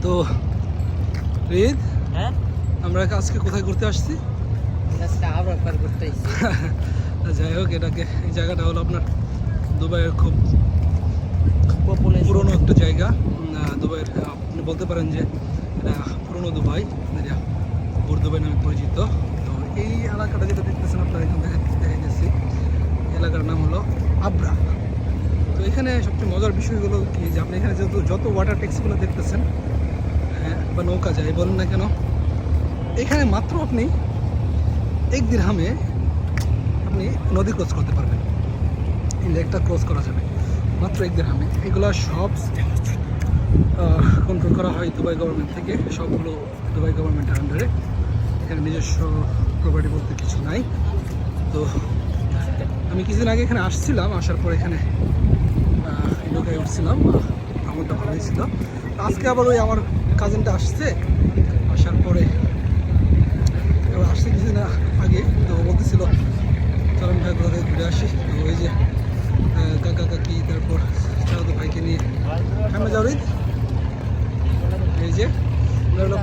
তো রিদ, হ্যাঁ আমরা আজকে কোথায় ঘুরতে আসছি? আজকে আবার পার করতে আইছি। যাই হোক, এই জায়গাটা হলো আপনার দুবাইয়ের খুব পপুলেশন পুরনো একটা জায়গা। দুবাইয়ের আপনি বলতে পারেন যে এটা পুরনো দুবাই, এটা বুর দুবাই নামে পরিচিত। তো এই এলাকাটা যেটা দেখতেছেন আপনারা, এখানে দেখাইতেছি, এলাকার নাম হলো আবরা। তো এখানে সবচেয়ে মজার বিষয়গুলো কি, যে আপনি এখানে যত ওয়াটার ট্যাক্সিগুলো দেখতেছেন, হ্যাঁ, বা নৌকা যাই বলেন না কেন, এখানে মাত্র আপনি 1 দিরহামে আপনি নদী ক্রস করতে পারবেন। এই লেকটা ক্রস করা যাবে মাত্র 1 দিরহামে। এগুলো সব কন্ট্রোল করা হয় দুবাই গভর্নমেন্ট থেকে, সবগুলো দুবাই গভর্নমেন্টের আন্ডারে। এখানে নিজস্ব প্রপার্টি বলতে কিছু নাই। তো আমি কিছুদিন আগে এখানে আসছিলাম, আসার পর এখানে নৌকায় উঠছিলাম, আমারটা ভালোই ছিল। আজকে আবার ওই আমার কাজিনটা আসছে, আসার পরে আসছে কিছুদিন আগে, তো বলতেছিল চরম ভাই ঘরে ঘুরে আসি। তো ওই যে কাকা কাকি, তারপর চাঁদ ভাইকে নিয়ে সামনে যাও রিদ, এই যে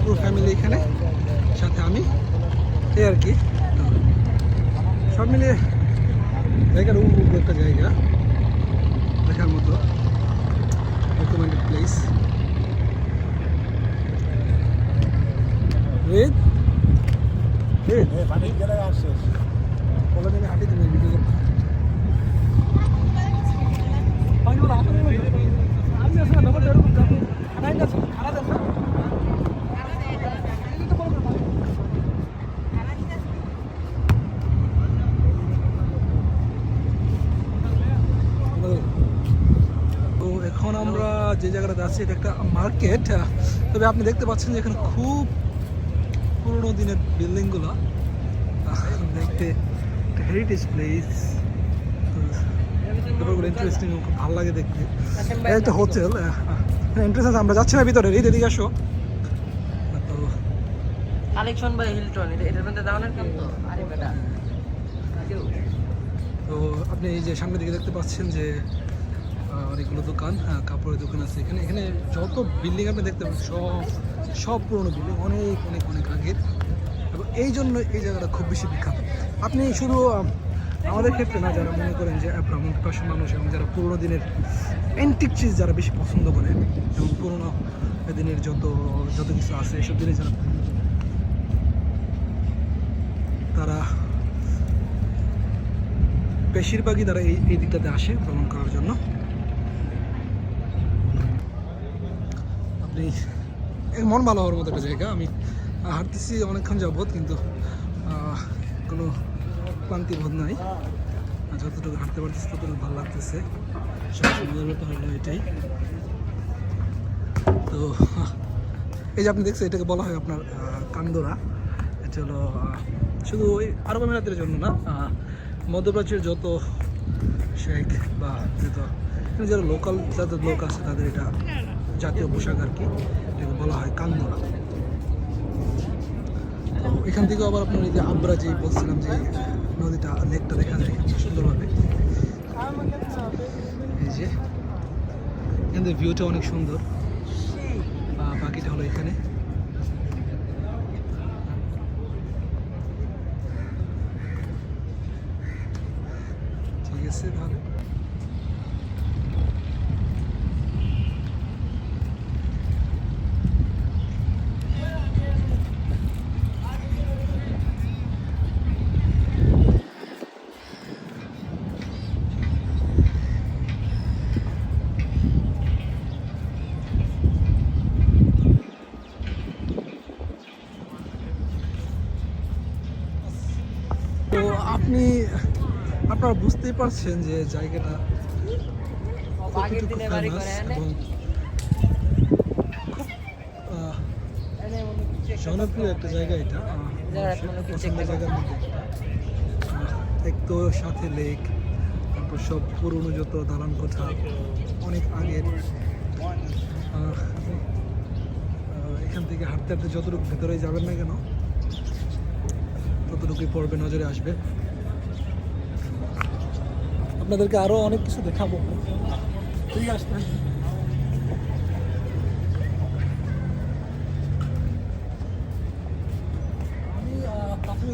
পুরো ফ্যামিলি এখানে, সাথে আমি, এই আর কি। তো সব মিলিয়ে জায়গার একটা জায়গা দেখার মতো, রেকমেন্ডেড প্লেস। রিদ রিদ কবে আমি হাঁটি তুমি ভিডিও করতে তো এখন আমরা যে জায়গাটাতে আছি এটা একটা মার্কেট। তবে আপনি দেখতে পাচ্ছেন যে এখানে খুব পুরোনো দিনের বিল্ডিংগুলো দেখতে একটা হেরিটেজ প্লেস। ব্যাপারগুলো ইন্টারেস্টিং, খুব ভালো লাগে দেখতে। এটা একটা হোটেল, ইন্টারেস্ট। আমরা যাচ্ছি না ভিতরে, এই এদিকে আসো। তো কালেকশন বাই হিলটন, এটার মধ্যে দাওয়ানের কাম তো। আরে বেটা তো আপনি এই যে সামনের দিকে দেখতে পাচ্ছেন যে অনেকগুলো দোকান, কাপড়ের দোকান আছে এখানে। এখানে যত বিল্ডিং আপনি দেখতে পাবেন সব পুরোনো বিল্ডিং, অনেক অনেক অনেক আগের। এবং এই জন্য এই জায়গাটা খুব বেশি বিখ্যাত। আপনি শুধু আমাদের ক্ষেত্রে না, যারা মনে করেন যে ভ্রমণ পিপাসু মানুষ এবং যারা পুরোনো দিনের অ্যান্টিক চিজ যারা বেশি পছন্দ করেন, এবং পুরোনো দিনের যত কিছু আছে এসব জিনিস যারা, তারা বেশিরভাগই তারা এই দিকটাতে আসে ভ্রমণ করার জন্য। আপনি মন ভালো হওয়ার মতো একটা জায়গা। আমি হাঁটতেছি অনেকক্ষণ যাবত, কিন্তু কোনো ক্লান্তি বোধ নাই। যতটুকু হাঁটতে পারতেছি ততটুকু ভালো লাগতেছে। সবচেয়ে মজার ব্যাপার হলো এটাই। তো এই যে আপনি দেখছেন, এটাকে বলা হয় আপনার কান্দোরা। এটা হলো শুধু ওই আরব আমিরাতের জন্য না, মধ্যপ্রাচ্যের যত শেখ বা যারা লোকাল যাদের লোক আছে তাদের এটা জাতীয় পোশাক আর কি, এটাকে বলা হয় কান্দোরা। তো এখান থেকেও আবার আপনার এই যে আবরা, যে বলছিলাম যে নদীটা, লেকটা দেখা যায় সুন্দরভাবে। এই যে এখান থেকে ভিউটা অনেক সুন্দর। বাকিটা হলো এখানে। ঠিক আছে তাহলে। তো আপনারা বুঝতেই পারছেন যে জায়গাটা কতটুকু ফেমাস এবং খুব জনপ্রিয় একটা জায়গা। এটা পছন্দের জায়গার মধ্যে এক তো সাথে লেক, তারপর সব পুরনো যত দালান কোঠা অনেক আগের। এখান থেকে হাঁটতে হাঁটতে যতটুকু ভেতরে যাবেন না কেন ততটুকুই পড়বে, নজরে আসবে। আপনাদেরকে আরো অনেক কিছু দেখাবো, ঠিক আছে।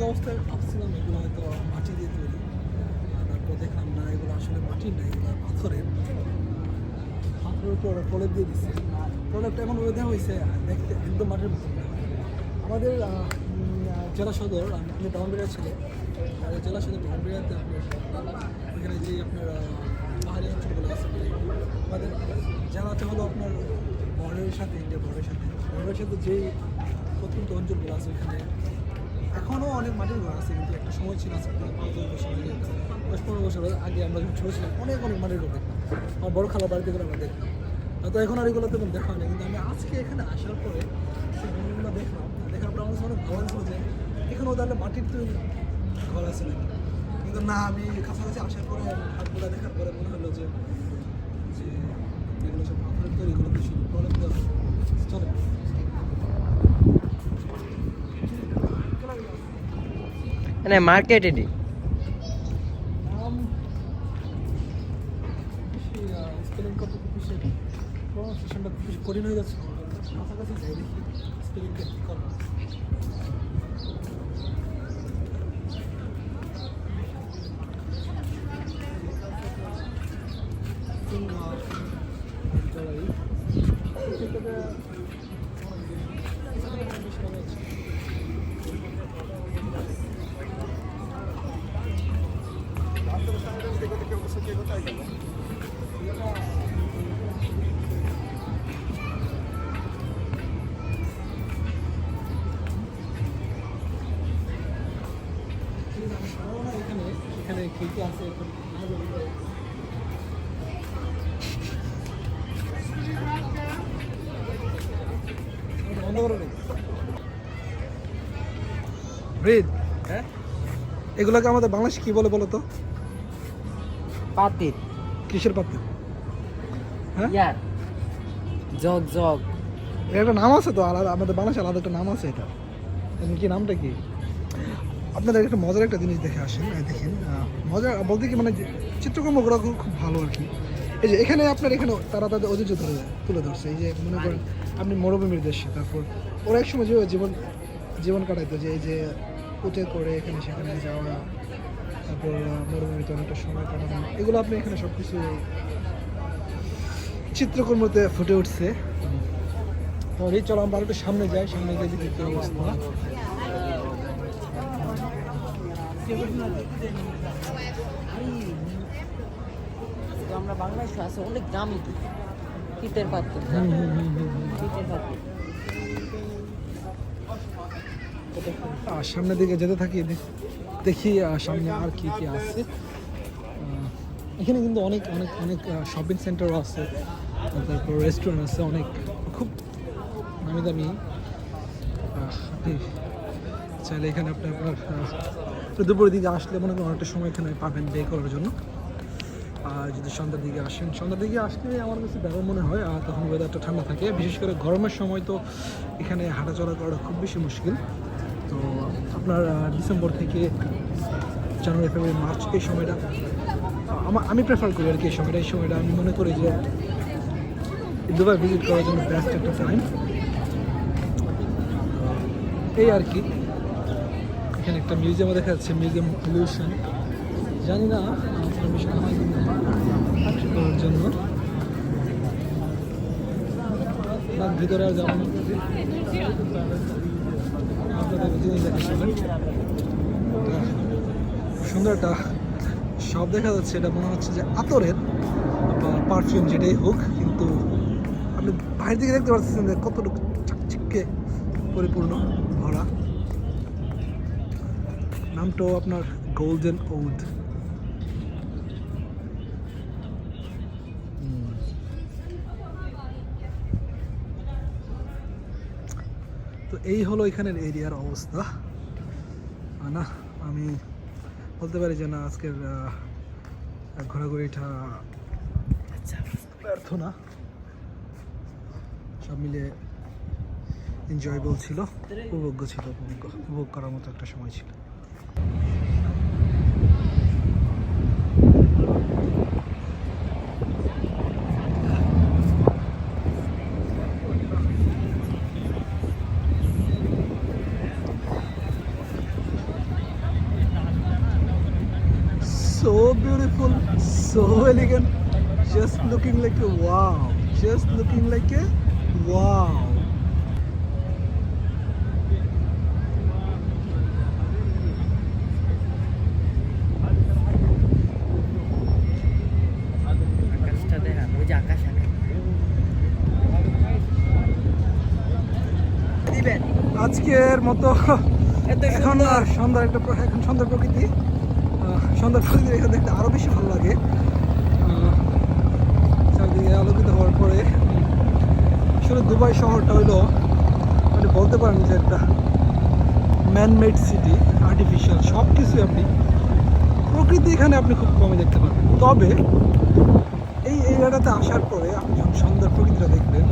অবস্থায় ভাবছিলাম এগুলো হয়তো মাটি দিয়ে তৈরি, তারপর দেখলাম না এগুলো আসলে মাটির না, এগুলো পাথরের উপর প্রলেপ দিয়ে দিচ্ছে। প্রলেপটা এমন ভাবে দেওয়া হয়েছে দেখতে একদম মাটির মতন না। আমাদের জেলা সদর, আমি ব্রাহ্মণবাড়িয়া ছিল, আর জেলা সদর ব্রাহ্মণবাড়িয়াতে আপনার ওইখানে যে আপনার পাহাড়ি অঞ্চলগুলো আছে, আমাদের জেলাতে হলো আপনার বর্ডারের সাথে, ইন্ডিয়া বর্ডারের সাথে যেই প্রত্যন্ত অঞ্চলগুলো আছে ওইখানে এখনও অনেক মাটির ঘর আছে, কিন্তু একটা সময় ছিল আছে প্রায় 5-10 বছর আগে, 10-15 বছর আগে আমরা যখন ছোটো ছিলাম অনেক মাটির ঘর দেখতাম। আমার বড় খালার বাড়িতে করে আমরা দেখতাম, তো এখন আর এগুলো তেমন দেখা হয় না। কিন্তু আমি আজকে এখানে আসার পরে সেই ঘরগুলো দেখলাম, দেখার পরে আমার কাছে অনেক ভালো লাগছিল যে এখানেও তাহলে মাটির তৈরি ঘর আছে নাকি। কিন্তু না, আমি কাছাকাছি আসার পরে হাটগুলো দেখার পরে মনে হলো যে এগুলো সব পাথরের তৈরি, এগুলো তো শুধু প্রলেপ দেওয়া চলে। মানে মার্কেট এটি স্পেলিং করতে খুব বেশি প্রনাউন্সিয়েশনটা খুব বেশি কঠিন হয়ে যাচ্ছে, কাছাকাছি যাই দেখি স্পেলিংটা কী করা। এখানে খিড়কি আছে, বন্ধ করে নেই। ব্রিদ, হ্যাঁ এগুলোকে আমাদের বাংলাদেশে কি বলে বলো তো? পাতিল, কিসের পাত্র? হ্যাঁ, ইয়ার জগ জগ, এর একটা নাম আছে তো আলাদা, আমাদের বাংলাদেশে আলাদা একটা নাম আছে। এটা কি নামটা কি? আপনাদের একটা মজার একটা জিনিস দেখে আসেন, দেখেন মজা বলতে কি মানে চিত্রকর্মগুলো খুব ভালো আর কি। এই যে এখানে আপনার এখানে তারা তাদের ঐতিহ্য তুলে ধরছে। এই যে মনে করেন আপনি মরুভূমির দেশে, তারপর ওরা একসময় যে জীবন কাটাইতো, যে এই যে উঠে করে এখানে সেখানে যাওয়া, তারপর মরুভূমিতে অনেকটা সময় কাটানো, এগুলো আপনি এখানে সব কিছু চিত্রকর্মতে ফুটে উঠছে। তো এই চলো আমরা একটু সামনে যাই, সামনে গিয়ে দেখি কি অবস্থা। আমরা বাংলাদেশে আছে অনেক দামি তো পিতের পাত্র, পিতের পাত্র। সামনের দিকে যেতে থাকি, দেখি সামনে আর কি কি আছে। এখানে কিন্তু অনেক অনেক অনেক শপিং সেন্টারও আছে, তারপর রেস্টুরেন্ট আছে অনেক, খুব নামি দামি। আপনি চাইলে এখানে আপনার দুপুরের দিকে আসলে মনে করেন অনেকটা সময় এখানে পাবেন বে করার জন্য। আর যদি সন্ধ্যার দিকে আসেন, সন্ধ্যার দিকে আসলে আমার কাছে ব্যাপার মনে হয়, আর তখন ওয়েদারটা ঠান্ডা থাকে। বিশেষ করে গরমের সময় তো এখানে হাঁটাচলা করাটা খুব বেশি মুশকিল। তো আপনার ডিসেম্বর থেকে জানুয়ারি, ফেব্রুয়ারি, মার্চ এই সময়টা আমি প্রেফার করি আর কি। এই সময়টা আমি মনে করি যে দুবাই ভিজিট করার জন্য বেস্ট একটা টাইম। এই আর কি। এখানে একটা মিউজিয়ামও দেখা যাচ্ছে, মিউজিয়াম ইলিউশন, জানি না পারমিশন হয় করার জন্য। ভিতরে আর যাবো না, আপনাদের জিনিস দেখে শুনবেন। সুন্দর একটা সব দেখা যাচ্ছে, এটা মনে হচ্ছে যে আতরের বা পারফিউম যেটাই হোক, কিন্তু আপনি বাইরে দিকে দেখতে পাচ্ছেন যে কতটুকু চাকচিক্যে পরিপূর্ণ ভরা। নামটাও আপনার গোল্ডেন ওড। তো এই হলো এখানের এরিয়ার অবস্থা। না, আমি বলতে পারি যে না, আজকের ঘোরাঘুরিটা ব্যর্থ না, সব মিলে এনজয়েবল ছিল, উপভোগ্য ছিল, উপভোগ করার মতো একটা সময় ছিল। again. Just looking like a wow. Just looking like a wow. আকাশটা দেখান, ওই যে আকাশ দিবেন আজকের মতো এত এখন সুন্দর। সন্ধ্যার একটা এখন সন্ধ্যার প্রকৃতি সন্ধ্যার প্রকৃতি এখানে দেখতে আরও বেশি ভালো লাগে চারদিকে আলোকিত হওয়ার পরে আসলে দুবাই শহরটা হইলো মানে বলতে পারেন যে একটা ম্যানমেড সিটি, আর্টিফিশিয়াল সব কিছুই আপনি প্রকৃতি এখানে আপনি খুব কমে দেখতে পাবেন। তবে এই এরিয়াটাতে আসার পরে আপনি যখন সন্ধ্যার প্রকৃতিটা দেখবেন